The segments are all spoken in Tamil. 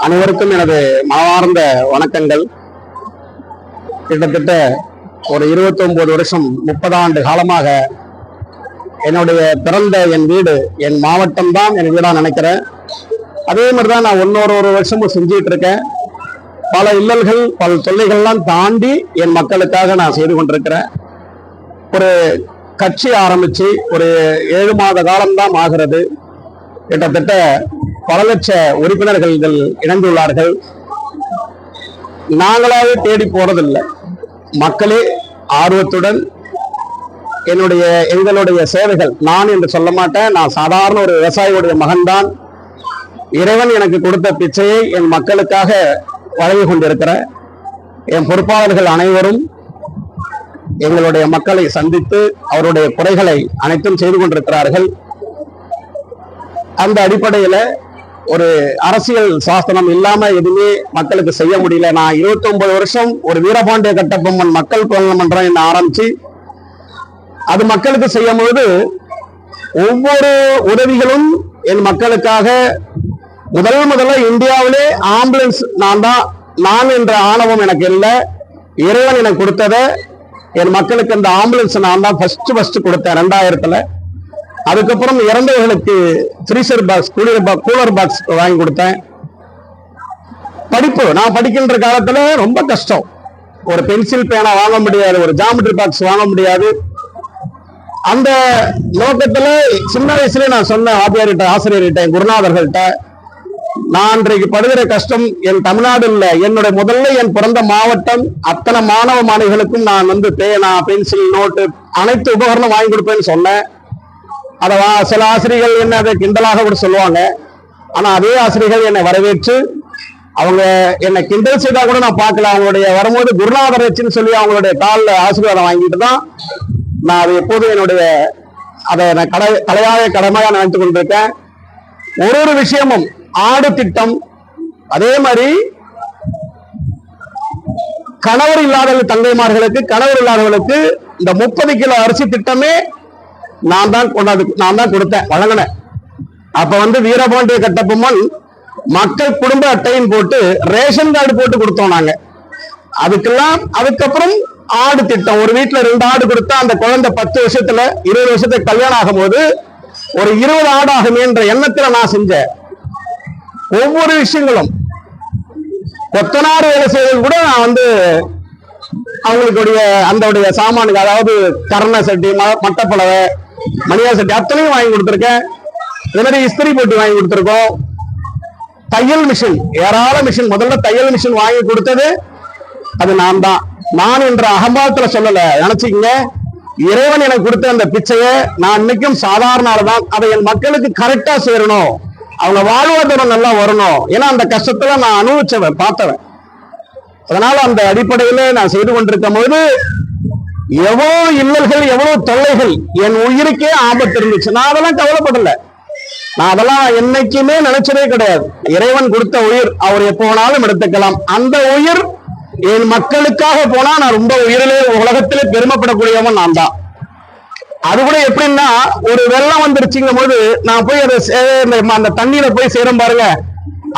அனைவருக்கும் எனது மனமார்ந்த வணக்கங்கள். கிட்டத்தட்ட ஒரு 29 வருஷம் 30 ஆண்டு காலமாக என்னுடைய பிறந்த என் வீடு என் மாவட்டம் தான் என் வீடா நினைக்கிறேன். அதே மாதிரிதான் நான் ஒரு வருஷமும் செஞ்சிட்டு இருக்கேன். பல இல்லல்கள் பல தொல்லைகள்லாம் தாண்டி என் மக்களுக்காக நான் செய்து கொண்டிருக்கிறேன். ஒரு கட்சி ஆரம்பிச்சு ஒரு 7 மாத காலம்தான் ஆகிறது. கிட்டத்தட்ட பல லட்ச உறுப்பினர்கள் இதில் இணைந்துள்ளார்கள். நாங்களாவே தேடி போறதில்லை, மக்களே ஆர்வத்துடன் எங்களுடைய சேவைகள். நான் என்று சொல்ல மாட்டேன், நான் சாதாரண ஒரு விவசாயியுடைய மகன்தான். இறைவன் எனக்கு கொடுத்த பிச்சையை என் மக்களுக்காக வழங்கி கொண்டிருக்கிறேன். என் பொறுப்பாளர்கள் அனைவரும் எங்களுடைய மக்களை சந்தித்து அவருடைய குறைகளை அனைத்தும் செய்து கொண்டிருக்கிறார்கள். அந்த அடிப்படையில ஒரு அரசியல் சாசனம் இல்லாம எதுவுமே மக்களுக்கு செய்ய முடியல. நான் 29 வருஷம் ஒரு வீரபாண்டிய கட்டபொம்மன் மக்கள் மன்றம் என்ன ஆரம்பிச்சு அது மக்களுக்கு செய்யும் பொழுது ஒவ்வொரு உதவிகளும் என் மக்களுக்காக முதல்ல இந்தியாவிலே ஆம்புலன்ஸ் நான் என்ற ஆணவம் எனக்கு இல்லை. இறைவன் எனக்கு கொடுத்தத என் மக்களுக்கு அந்த ஆம்புலன்ஸ் நான் தான் ஃபர்ஸ்ட் கொடுத்தேன் 2000. அதுக்கப்புறம் இறந்தவர்களுக்கு ஃப்ரீசர் பாக்ஸ் கூலர் பாக்ஸ் வாங்கி கொடுத்தேன். படிப்பு நான் படிக்கின்ற காலத்துல ரொம்ப கஷ்டம். ஒரு பென்சில் பேனா வாங்க முடியாது, ஒரு ஜாமெட்ரி பாக்ஸ் வாங்க முடியாது. அந்த நோக்கத்துல சின்ன வயசுல நான் சொன்ன ஆசிரியர்கிட்ட குருநாதர்கள்ட்ட நான் இன்றைக்கு படுகிற கஷ்டம் என் தமிழ்நாடு இல்ல, என்னுடைய முதல்ல என் பிறந்த மாவட்டம் அத்தனை மாணவ மாணவிகளுக்கும் நான் பேனா பென்சில் நோட்டு அனைத்து உபகரணம் வாங்கி கொடுப்பேன்னு சொன்னேன். அத சில ஆசிரியர்கள் என்ன அதை கிண்டலாக கூட சொல்லுவாங்க. ஆனா அதே ஆசிரியர்கள் என்னை வரவேற்று அவங்க என்னை கிண்டல் செய்தா கூட நான் பார்க்கல. அவங்களுடைய வரும்போது குருநாதர் வச்சுன்னு சொல்லி அவங்களுடைய காலில் ஆசீர்வாதம் வாங்கிட்டு தான் நான் அது எப்போதும் அதை நான் கலையாக கடமையா நினைத்து கொண்டிருக்கேன். ஒரு விஷயமும் ஆடு திட்டம், அதே மாதிரி கணவர் இல்லாத தங்கைமார்களுக்கு கணவர் இல்லாதவர்களுக்கு இந்த 30 கிலோ அரிசி திட்டமே நான் தான் கொடுத்தேன், வழங்கினேன். அப்ப வீரபாண்டிய கட்டபொம்மன் மக்கள் குடும்ப அட்டையின் போட்டு ரேஷன் கார்டு போட்டு கொடுத்தோம் நாங்க. அதுக்கப்புறம் ஆடு திட்டம், ஒரு வீட்டுல 2 ஆடு கொடுத்தா அந்த குழந்தை 10 வருஷத்துல 20 வருஷத்துக்கு கல்யாணம் ஆகும் போது ஒரு 20 ஆடு ஆகுமே என்ற எண்ணத்துல நான் செஞ்சேன். ஒவ்வொரு விஷயங்களும் கொத்தனார் வேலை செய்வது கூட நான் அவங்களுடைய அந்த சாமானுக்கு, அதாவது கரண சட்டி மட்டப்பளவை மணியா சட்டி அத்தனையும் வாங்கி கொடுத்துருக்கேன். இதே மாதிரி இஸ்திரி போட்டி வாங்கி கொடுத்துருக்கோம். தையல் மிஷின், ஏராள மிஷின், முதல்ல தையல் மிஷின் வாங்கி கொடுத்தது அது நான் தான். நான் என்ற அகம்பாவத்துல சொல்லல, நினைச்சுக்கங்க. இறைவன் எனக்கு கொடுத்த அந்த பிச்சையை நான் இன்னைக்கும் சாதாரண ஆளுதான். அதை என் மக்களுக்கு கரெக்டா சேரணும், அவங்க வாழ்வாதாரம் நல்லா வரணும். ஏன்னா அந்த கஷ்டத்துல நான் அனுபவிச்சவன், பார்த்தவன். அதனால அந்த அடிப்படையில நான் செய்து கொண்டிருக்கும் போது எவ்வளவு இல்லல்கள் எவ்வளவு தொல்லைகள், என் உயிருக்கே ஆபத்து இருந்துச்சு. நான் அதெல்லாம் கவலைப்படல, நான் அதெல்லாம் என்னைக்குமே நினைச்சதே கிடையாது. இறைவன் கொடுத்த உயிர் அவர் எப்போ வேணாலும் எடுத்துக்கலாம். அந்த உயிர் என் மக்களுக்காக போனா நான் ரொம்ப உயிரிலே உலகத்திலே பெருமைப்படக்கூடியவன் நான் தான். அது கூட எப்படின்னா, ஒரு வெள்ளம் வந்துருச்சுங்கும் போது நான் போய் அந்த தண்ணீரை போய் சேரும் பாருங்க,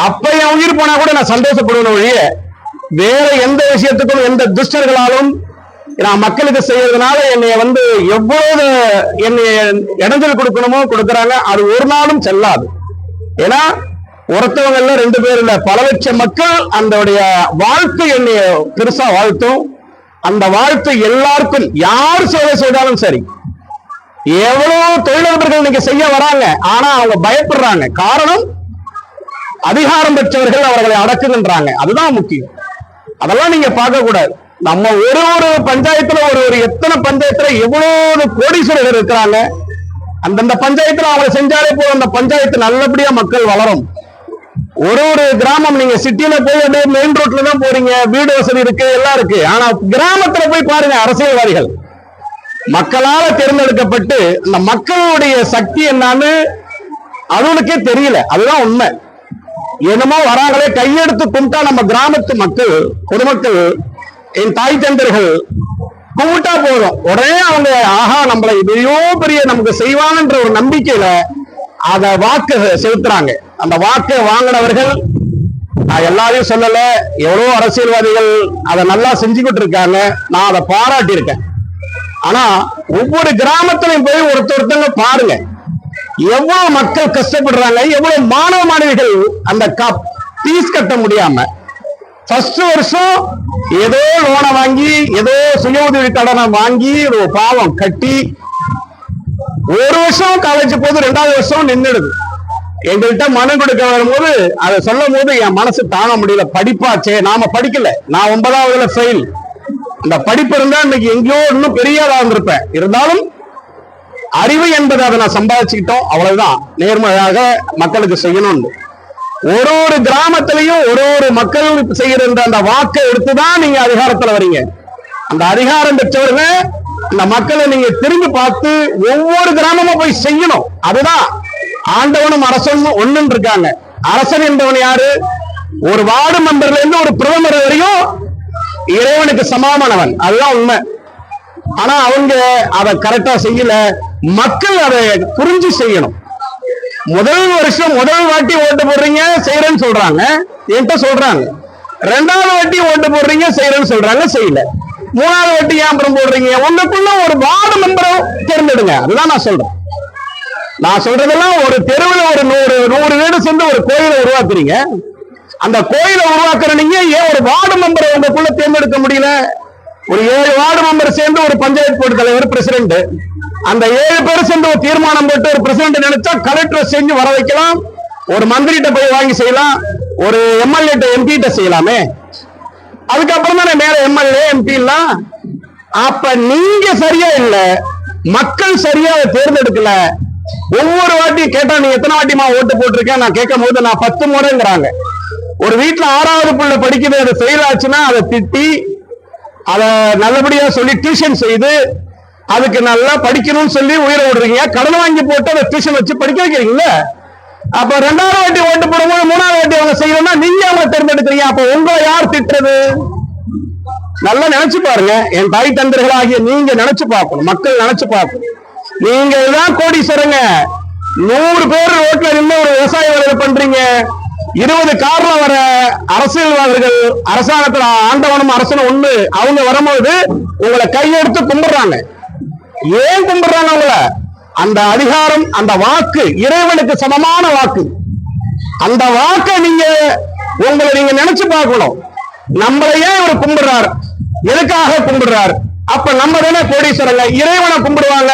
அப்ப என் உயிர் போனா கூட நான் சந்தோஷப்படுவேன் ஒழிய வேற எந்த விஷயத்துக்கும் எந்த துஷ்டர்களாலும் நான் மக்களுக்கு செய்யறதுனால என்னை எவ்வளவு என்னை இடைஞ்சல் கொடுக்கணுமோ கொடுக்குறாங்க. அது ஒரு நாளும் செல்லாது. ஏன்னா ஒருத்தவங்க இல்ல 2 பேர் இல்ல, பல லட்சம் மக்கள் அந்த வாழ்த்து என்னை பெருசா வாழ்த்தும். அந்த வாழ்த்து எல்லாருக்கும் யார் சேவை செய்தாலும் சரி. எவ்வளவு தொழிலதிபர்கள் இன்னைக்கு செய்ய வராங்க, ஆனா அவங்க பயப்படுறாங்க. காரணம், அதிகாரம் பெற்றவர்கள் அவர்களை அடக்குகின்றாங்க. அதுதான் முக்கியம். அதெல்லாம் நீங்க பார்க்க கூடாது. நம்ம ஒரு பஞ்சாயத்துல ஒரு எத்தனை பஞ்சாயத்துல எவ்வளவு கோடீஸ்வரர்கள் இருக்கிறாங்க. அந்தந்த பஞ்சாயத்துல அவங்க செஞ்சாலே போதும், அந்த பஞ்சாயத்து நல்லபடியா மக்கள் வளரும். ஒரு கிராமம், நீங்க சிட்டியில போய் அப்படியே மெயின் ரோட்ல தான் போறீங்க, வீடு வசதி இருக்கு, எல்லாம் இருக்கு. ஆனா கிராமத்துல போய் பாருங்க, அரசியல்வாதிகள் மக்களால தேர்ந்தெடுக்கப்பட்டு அந்த மக்களுடைய சக்தி என்னன்னு அவனுக்கே தெரியல. அதுதான் உண்மை. என்னமோ வராங்களே கையெடுத்து கும்பிட்டா நம்ம கிராமத்து மக்கள், பொதுமக்கள், என் தாய் தந்தர்கள் கும்பிட்டா போதும், உடனே அவங்க ஆஹா நம்மளை இதையோ பெரிய நமக்கு செய்வாங்கன்ற ஒரு நம்பிக்கையில அத வாக்கு செலுத்துறாங்க. அந்த வாக்கை வாங்கினவர்கள் நான் எல்லாரையும் சொல்லல, எவ்வளவு அரசியல்வாதிகள் அதை நல்லா செஞ்சுக்கிட்டு இருக்காங்க, நான் அதை பாராட்டி இருக்கேன். ஆனா ஒவ்வொரு கிராமத்திலையும் போய் ஒருத்தங்க பாருங்க, எவ்வளவு மக்கள் கஷ்டப்படுறாங்க, எவ்வளவு மாணவ மாணவிகள் அந்த ஃபீஸ் கட்ட முடியாம ஃபர்ஸ்ட் வருஷம் ஏதோ லோனை வாங்கி ஏதோ சுய உதவி கடனை வாங்கி ஒரு பாவம் கட்டி ஒரு வருஷம் காலேஜ் போது 2வது வருஷம் நின்றுடுது. எங்கள்கிட்ட மனு கொடுக்க வரும்போது அதை சொல்லும் போது என் மனசு தாங்க முடியல. படிப்பாச்சே, நாம படிக்கல, நான் 9வதுல ஃபெயில். அந்த படிப்பு இருந்தா இன்னைக்கு எங்கேயோ இன்னும் பெரிய ஆளா வந்திருப்பேன். இருந்தாலும் அறிவு என்பதை அதை நான் சம்பாதிச்சுக்கிட்டோம், அவ்வளவுதான். நேர்மையாக மக்களுக்கு செய்யணும். ஒரு கிராமத்திலையும் ஒரு மக்கள் செய்கிற அந்த வாக்கை எடுத்துதான் நீங்க அதிகாரத்துல வரீங்க. அந்த அதிகாரம் பெற்றவங்க இந்த மக்களை நீங்க திரும்பி பார்த்து ஒவ்வொரு கிராமமும் போய் செய்யணும். அதுதான் ஆண்டவனும் அரசனும் ஒண்ணுன்னு இருக்காங்க. அரசன் என்பவன் யாரு? ஒரு வார்டு மெம்பர்ல இருந்து ஒரு பிரதமர் வரையும் இறைவனுக்கு சமமானவன், அதுதான் உண்மை. ஆனா அவங்க அதை கரெக்டா செய்யல. மக்கள் அதை புரிஞ்சு செய்யணும். முதல் வருஷம் முதல் வாட்டி ஓட்டு போடுறீங்க செய்யறேன்னு சொல்றாங்க, என்கிட்ட சொல்றாங்க. 2வது வாட்டி ஓட்டு போடுறீங்க செய்யறேன்னு சொல்றாங்க, செய்யல. 3வது வாட்டி ஏன் அப்புறம் போடுறீங்க? உங்களுக்குள்ள ஒரு வார்டு மெம்பரை தேர்ந்தெடுங்க. அதுதான் நான் சொல்றேன். நான் சொல்றதெல்லாம் ஒரு தெருவில் ஒரு 100 வீடு சேர்ந்து ஒரு கோயிலை உருவாக்குறீங்க. அந்த கோயிலை உருவாக்குற நீங்க ஏன் ஒரு வார்டு மெம்பரை உங்களுக்குள்ள தேர்ந்தெடுக்க முடியல? ஒரு 7 வார்டு மெம்பர் சேர்ந்து ஒரு பஞ்சாயத்து போர்டு தலைவர் பிரசிடென்ட், அந்த 7 பேர் சேர்ந்து ஒரு தீர்மானம் போட்டு ஒரு பிரசிடென்ட் நினைச்சா கலெக்டர் செஞ்சு வர வைக்கலாம், ஒரு மந்திரிட்ட போய் வாங்கி செய்யலாம், ஒரு எம்எல்ஏ எம்பி கிட்ட செய்யலாமே. அதுக்கப்புறம் தானே மேல எம்எல்ஏ எம்பி எல்லாம். அப்ப நீங்க சரியா இல்ல, மக்கள் சரியா தேர்ந்தெடுக்கல. ஒவ்வொரு வாட்டி கேட்டா நீ எத்தனை வாட்டிமா ஓட்டு போட்டிருக்கேன் நான் கேட்கும் போது நான் 10 முறைங்கிறாங்க. ஒரு வீட்டுல 6வது புள்ள படிக்குது, அதை ஃபெயில் ஆச்சுன்னா அதை திட்டி அதை நல்லபடியா சொல்லி டியூஷன் செய்து அதுக்கு நல்லா படிக்கணும்னு சொல்லி உயிரை விடுறீங்க. கடன் வாங்கி போட்டு அதை டியூஷன் வச்சு படிக்க வைக்கிறீங்களா? அப்ப 2வது வாட்டி ஓட்டு போடும்போது 3வது வாட்டி அவங்க செய்யணும்னா நீங்க அவங்க தேர்ந்தெடுக்கிறீங்க. அப்ப உங்களை யார் திட்டுறது? நல்லா நினைச்சு பாருங்க. என் தாய் தந்தர்களாகிய நீங்க நினைச்சு பார்க்கணும், மக்கள் நினைச்சு பார்க்கணும். நீங்க தான் கோடீஸ்வரங்க. 100 பேர் ரோட்ல நின்று ஒரு விவசாய வேலை பண்றீங்க. 20 கார்ல வர அரசியல்வாதிகள் அரசாங்கத்துல ஆண்டவனும் அரசனும் ஒண்ணு, அவங்க வரும்போது உங்களை கையெடுத்து கும்பிடுறாங்க. ஏன் கும்பிடுறாங்க உங்களை? அந்த அதிகாரம், அந்த வாக்கு இறைவனுக்கு சமமான வாக்கு. அந்த வாக்கை உங்களை நீங்க நினைச்சு பார்க்கணும். நம்மளை ஏன் இவர் கும்பிடுறார்? எதுக்காக கும்பிடுறார்? அப்ப நம்ம தானே கோடீஸ்வரங்க. இறைவனை கும்பிடுவாங்க,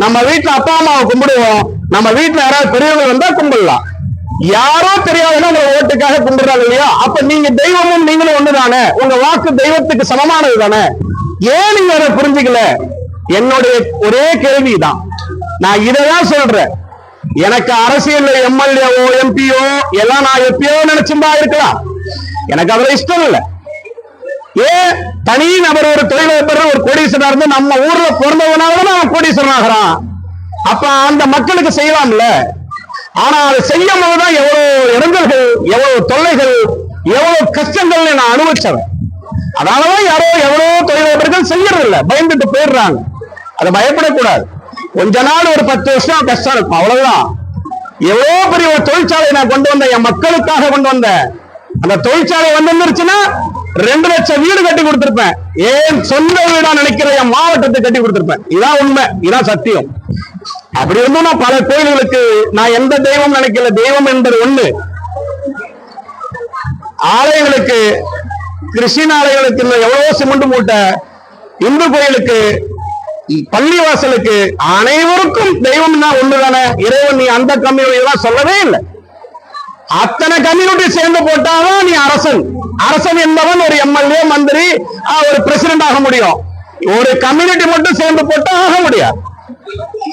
நம்ம வீட்டுல அப்பா அம்மாவை கும்பிடுவோம், நம்ம வீட்டுல யாராவது பெரியவங்க வந்தா கும்பிடலாம். யாரோ தெரியாதுன்னா உங்க ஓட்டுக்காக கும்பிடுறாங்க இல்லையா? அப்ப நீங்க தெய்வமும் நீங்களும் ஒண்ணுதானே, உங்க வாக்கு தெய்வத்துக்கு சமமானது தானே. ஏன் நீங்க அதை புரிஞ்சுக்கல? என்னுடைய ஒரே கேள்விதான். நான் இதைதான் சொல்றேன். எனக்கு அரசியல் எம்எல்ஏவோ எம்பியோ எல்லாம் நான் எப்பயோ நினைச்சுதான் இருக்கலாம், எனக்கு அதுல இஷ்டம் இல்லை. ஏன் தனி நபர் ஒரு தொழிலதிபர் ஒரு கோடீஸ்வரன் இருந்து நம்ம ஊர்ல பிறந்தவனால அவன் கோடீஸ்வரன் ஆகிறான். அப்ப அந்த மக்களுக்கு செய்யலாம்ல. ஆனா அதை செய்யும் போதுதான் எவ்வளவு இறங்கல்கள், எவ்வளவு தொல்லைகள், எவ்வளவு கஷ்டங்கள் நான் அனுபவிச்சவன். அதனாலதான் யாரோ எவ்வளவு தொழிலதிபர்கள் செய்யறது இல்லை, பயந்துட்டு போயிடுறாங்க. அதை பயப்படக்கூடாது. கொஞ்ச நாள் ஒரு 10 வருஷம் கஷ்டம் இருக்கும், அவ்வளவுதான். எவ்வளவு பெரிய ஒரு தொழிற்சாலை நான் கொண்டு வந்தேன், என் மக்களுக்காக கொண்டு வந்தேன். அந்த தொழிற்சாலை வந்துருச்சுன்னா 2 லட்சம் வீடு கட்டி கொடுத்திருப்பேன். ஏன் சொந்த வீடா நினைக்கிற என் மாவட்டத்தை கட்டி கொடுத்திருப்பேன். இதான் உண்மை, இதான் சத்தியம். அப்படி இருந்தும் நான் பல கோயில்களுக்கு நான் எந்த தெய்வம் நினைக்கல. தெய்வம் என்பது ஒண்ணு. ஆலயங்களுக்கு, கிறிஸ்டின் ஆலயங்களுக்கு எவ்வளவோ சிமெண்ட் மூட்டை, இந்து கோயிலுக்கு, பள்ளிவாசலுக்கு, அனைவருக்கும் தெய்வம் தான் ஒண்ணுதானே. இறைவன் நீ அந்த கம்யூனிட்டி சொல்லவே இல்லை. அத்தனை கம்யூனிட்டி சேர்ந்து போட்டாதான் நீ அரசன். அரசன் என்பவன் ஒரு எம்எல்ஏ, மந்திரி, ஒரு பிரசிடென்ட் ஆக முடியும். ஒரு கம்யூனிட்டி மட்டும் சேர்ந்து போட்டா ஆக முடியாது.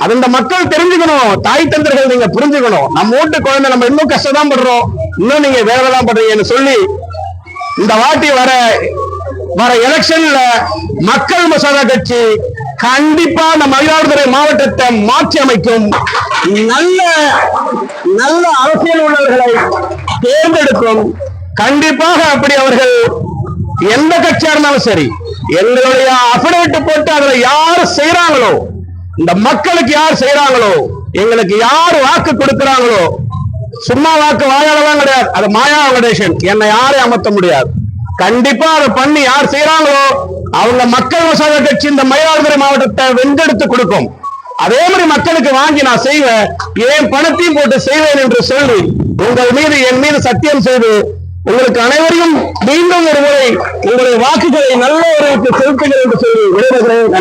அது இந்த மக்கள் தெரிஞ்சுக்கணும். தாய் தந்தர்கள் நீங்க புரிஞ்சுக்கணும். நம்ம வீட்டு குழந்தை நம்ம இன்னும் கஷ்டம் படுறோம், இன்னும் நீங்க வேலைதான் பண்றீங்கன்னு சொல்லி இந்த வாட்டி வர எலெக்ஷன்ல மக்கள் மசோதா கட்சி கண்டிப்பா நம்ம மயிலாடுதுறை மாவட்டத்தை மாற்றி அமைக்கும். நல்ல நல்ல அரசியல் உள்ளவர்களை தேர்ந்தெடுக்கும். கண்டிப்பாக அப்படி அவர்கள் எந்த கட்சியா இருந்தாலும் சரி, எங்களுடைய அபிடேவிட் போட்டு அதுல யார் செய்யறாங்களோ, இந்த மக்களுக்கு யார் செய்யறாங்களோ, எங்களுக்கு யார் வாக்கு கொடுக்கிறாங்களோ, சும்மா வாக்கு வாயாலதான் கிடையாது, அது மாயா வெங்கடேசன். என்னை யாரையும் அமர்த்த முடியாது. கண்டிப்பா அதை பண்ணி யார் செய்யறாங்களோ அவங்க மக்கள் மசோதா கட்சி இந்த மயிலாடுதுறை மாவட்டத்தை வென்றெடுத்து கொடுக்கும். அதே மாதிரி மக்களுக்கு வாங்கி நான் செய்வேன், ஏன் பணத்தையும் போட்டு செய்வேன் என்று சொல்லி உங்கள் மீது என் மீது சத்தியம் செய்து உங்களுக்கு அனைவரையும் மீண்டும் ஒரு முறை உங்களுடைய வாக்குகளை நல்ல ஒரு செலுத்துங்கள் என்று சொல்லி விடைபெறுகிறேன்.